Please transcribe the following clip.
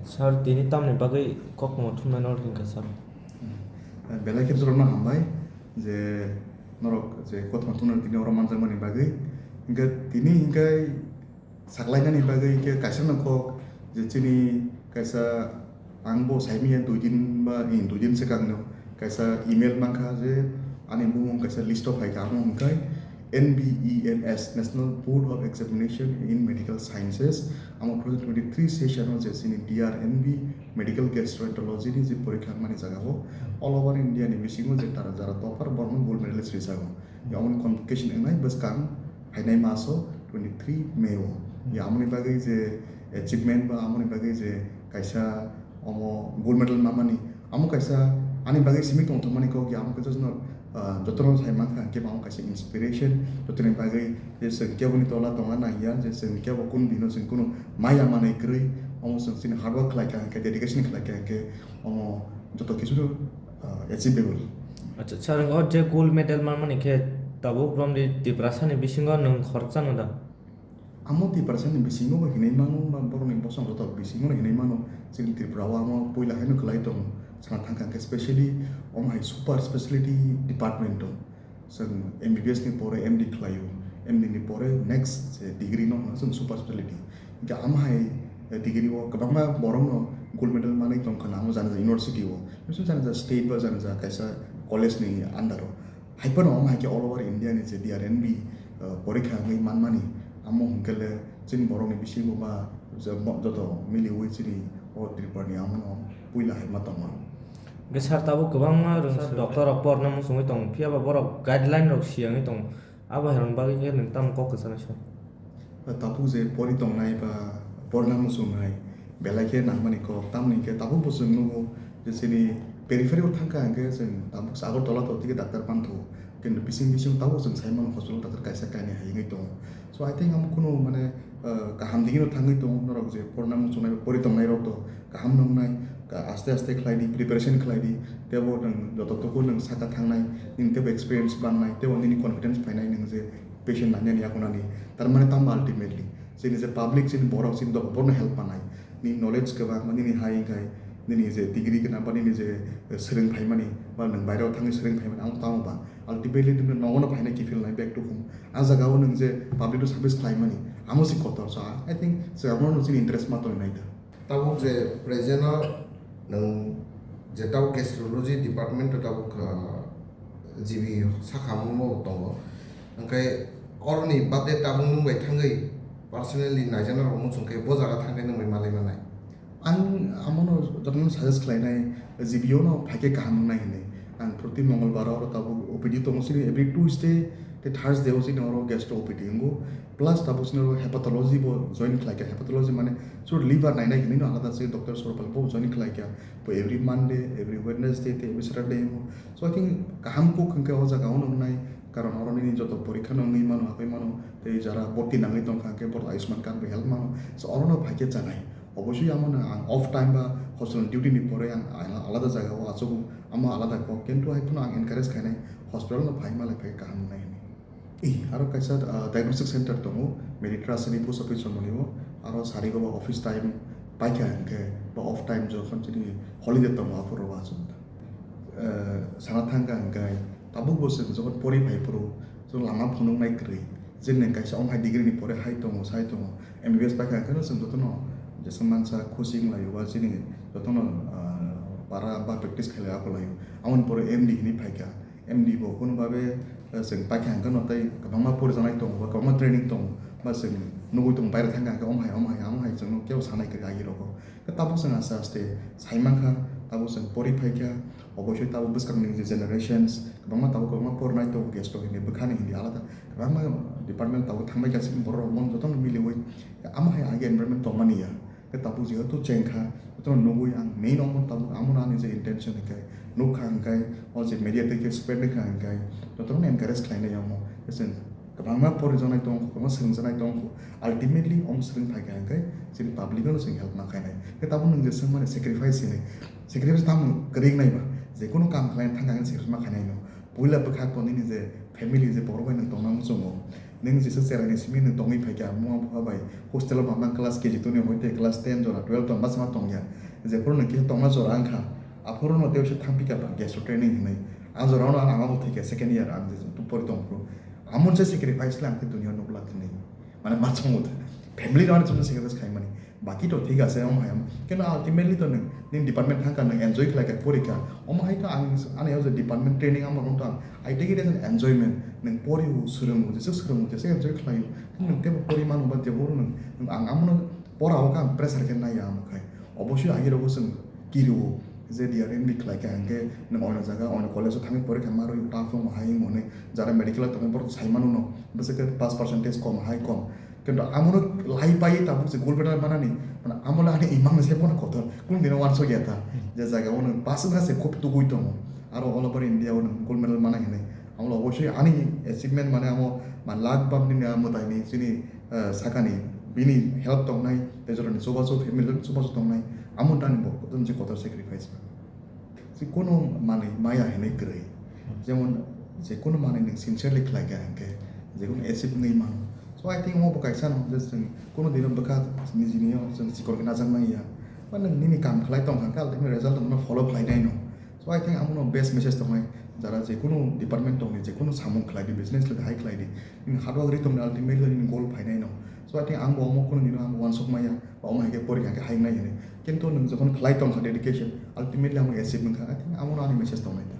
Sir, tini tam ni bagai Koktwma thumna hingka sir. Belai Rwkha Hambai je norok je Koktwma thumna tini orang manjangmani bagai hingga tini hingga saklainani bagai ke kaisa nangkok je chini kaisa angbo saimian dujin sekangno kaisa email Mankha je ani bumung kaisa list of haika amo hingkai NBEMS National Board of Examination in Medical Sciences amo 2023 session je sini DRNB Medical Gastroenterology ni je porikha mani jagao all over India ni bisingo je tara jara topper borno gold medalist risago ya amon convocation enai baskang hainai maso 23 Mayo ya amoni bagai je achievement ba amoni bagai je kaisa amo gold medal mamani amo kaisa ani bagai simik tong thomani ko ya amo kaisa Dr. Mankha ke mau kasih inspiration Dr. Bagwi je sengkia buni tola tonga na yan je sengkia bakun bino sengkuno maya mana ikri omo sengsin hard work like ke dedication like ke omo joto kisu achievable Acha sir or je gold medal mamani ke tabo from di Tiprasa ni bisingo nung khorcha no da. Amo Tiprasa ni bisingo ba hinai manu ba borong ni bosong roto bisingo ni hinai manu sin Tiprawa amo poila hainu kelai tong sangat tangkang especially high super specialty department sang MBBS ni pore MD klayu MD ni pore next degree no sang super specialty ga high degree wo kabangma borong no gold medal manai tong kana mo jana university wo misu jana state ba jana kaisa college ni under hyper no high ke all over India ni je DRNB porikha ngai manmani amo hungkele jin borong ni bisi mo ba joto mili wi chini o tripani amo no puila hai matama Gesar tabo kebang dokter rapor namu sungai tong pia ba borok guideline rok siang tong aba heron bagi ke nentam kok kesana sih. Tabu je pori tong nai ba pornamu sungai belai ke namani ko tam ni ke tabu busung nu je sini periphery uthangka ke sen tabu sagar tola to tike doctor pantho ke bising tabu sen Simon hospital doctor kaisa kani hai ngai tong so I think am kuno mane kaham digino thangai tong norok je pornamu sungai pori tong nai rok to kaham nong nai aste khlai di preparation khlai di tebo nang joto to ko nang saka thangnai ning tebo experience bangnai tebo ni confidence painai ning je patient nanya ni akunani tar mane tam ultimately sin je public sin borok sin do borno help panai ni knowledge ke ba mani ni hai kai ni je degree ke na bani ni je sereng phai mani ba nang bairao thangi sereng phai mani ang tam ba ultimately dim nongono phaina ki feel nai back to home aja gao nang je public to service khlai mani amo si kotor so I think so amon no sin interest ma to nai da tabuk je present nang jetau gastrology department tabuk jibi sakhamu mo tongo angkai orni bade tabung nung bai thangai personally najana romu chungkai bo jaga thangai nung bai malai manai ang amono jotno suggest khlainai jibio no phake kaham nai hine ang proti mongolbar aro tabu OPD to mosini every Tuesday te Thursday osini aro gastro OPD ngo plus tabu sino hepatology bo join khlai ka hepatology mane so liver nai nai hine no alada se doctor sorpal bo join khlai ka bo every Monday every Wednesday te every Saturday so I think kaham ko khangke o jaga on nai karon oroni joto porikha nongi mano akai mano te jara boti nangai tong khangke bor Ayushman card be help mano so orono phake janai অবশ্যই আমার of time বা hospital duty নি পরে আলাদা জায়গা ও আছো আমার আলাদা ক কিন্তু এখন আং এনকারেজ খাই নাই হসপিটাল না ভাই মালে ভাই কাহাম নাই এই আর কাইসা ডায়াগনস্টিক সেন্টার দङ মেডিট্রাস नि পোস্ট অফিস মনিও আর সারিগো বা অফিস টাইম পাইকা আংকে বা অফ টাইম যখন যদি হলিডে দङ আফর ওয়াজ সানা থাঙ্গা আংগাই তাবুক বসে যখন পরি ভাই পুরো তো লামা ফনং নাই গ্রে যেন কাইসা অং হাই ডিগ্রি নি পরে হাই দङ সাই দङ এমবিবিএস পাইকা আংকে जों যতন jasa mansa coaching layu wa sini jotono para ba practice khale ako layu amon pore MD ni phaika MD bo kono babe sing paikha angka no tai kabama pore janai tong ba kabama training tong ba sing nugui tong baira thanga ka omhai jong keu sanai ka agi roko ka tabu sing asa aste Mankha tabu sing pori phaika অবশ্যই তাবো বুঝকাম নি generations kabama tabu kabama por nai to guest to ni bukhani hindi alada kabama department tabu thambai ka sing bor mon joton mili oi amhai agi environment to mania ke tabu jiga to chengkha to nogui ang main omon tabu amon ani je intention kai nokha angkai or je media take spread ka angkai to encourage khlaina yamo esen kabama por janai tong kabama sing janai tong ultimately om sing thai ka angkai sin public no sing help na khainai ke tabu nung je sing mane sacrifice tam kering nai ba je kono kam khlain thanga sacrifice ma khainai no puila bakha poni ni je family je bor bai nang tong nang songo neng jisa serani simi neng tongi phaikia muang phabai hostel mamang class KG tuni hoite class 10 jora 12 ton basma tongya je purno ki tongna jora angkha apurno no teushe thangpika ba guest training hinai azora no anga thike second year am je tu pori tongpro amon se sacrifice lang te dunia nokla thini মানে মাছমুত family round জন্য sacrifice খাই মানে বাকি তো ঠিক আছে ওম হায়াম কিন্তু ultimately তো নং ডিপার্টমেন্ট থাকা নং এনজয় খাইকা পরীক্ষা ওম হাই তো আনে যে ডিপার্টমেন্ট ট্রেনিং আমার নং I take it as an enjoyment নং পরিউ সুরমু যে এনজয় খাই নং তে পরিমাণ বা যে বড় নং আং আমন পড়াও কাম প্রেসার কে নাই আম খাই অবশ্যই আগের অবশ্য কিরু যে ডিআরএন বি খাইকা আঙ্কে নং অন্য জায়গা অন্য কলেজে থামি পরীক্ষা মারো টাফম হাই মনে যারা মেডিকেল তুমি বড় সাইমানো ন বসে পাস পার্সেন্টেজ কম হাই কম কিন্তু আমনো লাই পাই তাবু যে গোল বেটার বানানি মানে আমলা আনি ইমাম সে পন কত কোন দিন ওয়ানসো গিয়াতা যে জায়গা ওন পাস গাছে খুব তো কইতো আর all over India won gold medal মানা হেনে আমলা অবশ্যই আনি অ্যাচিভমেন্ট মানে আমো মান লাখ বাম দিন আমো তাইনি সিনি সাকানি বিনি হেল্প তো নাই তেজরনি সবাসো ফ্যামিলি সবাসো তো নাই আমন টানি বকতন যে কত স্যাক্রিফাইস যে কোনো মানে মায়া হেনে গ্রই যেমন যে কোনো মানে সিনসিয়ারলি খাইকা আঙ্কে যে কোনো অ্যাচিভ নেই মান So I think mo bakaisan just kono dino bakat nijini jeng sikor kena jang mai ya মানে নিনি কাম খালাই তং হাঙ্কা আলটিমেট রেজাল্ট তোমরা ফলো খাই নাই ন সো আই থিঙ্ক আমনো বেস্ট মেসেজ তোমায় যারা যে কোনো ডিপার্টমেন্ট দং যে কোনো সামুং খালাই দি বিজনেস লোক হাই খালাই দি হার্ড ওয়ার্ক রি তোমরা আলটিমেট নি গোল ফাই নাই ন সো আই থিঙ্ক আমো অমো কোনো দিন আমো ওয়ান সক মাইয়া বা অমো হাইকে পরীক্ষা হাই নাই কিন্তু নং যখন খালাই তং ডেডিকেশন আলটিমেটলি আমো অ্যাচিভমেন্ট আই থিঙ্ক আমনো আনি মেসেজ তোমায়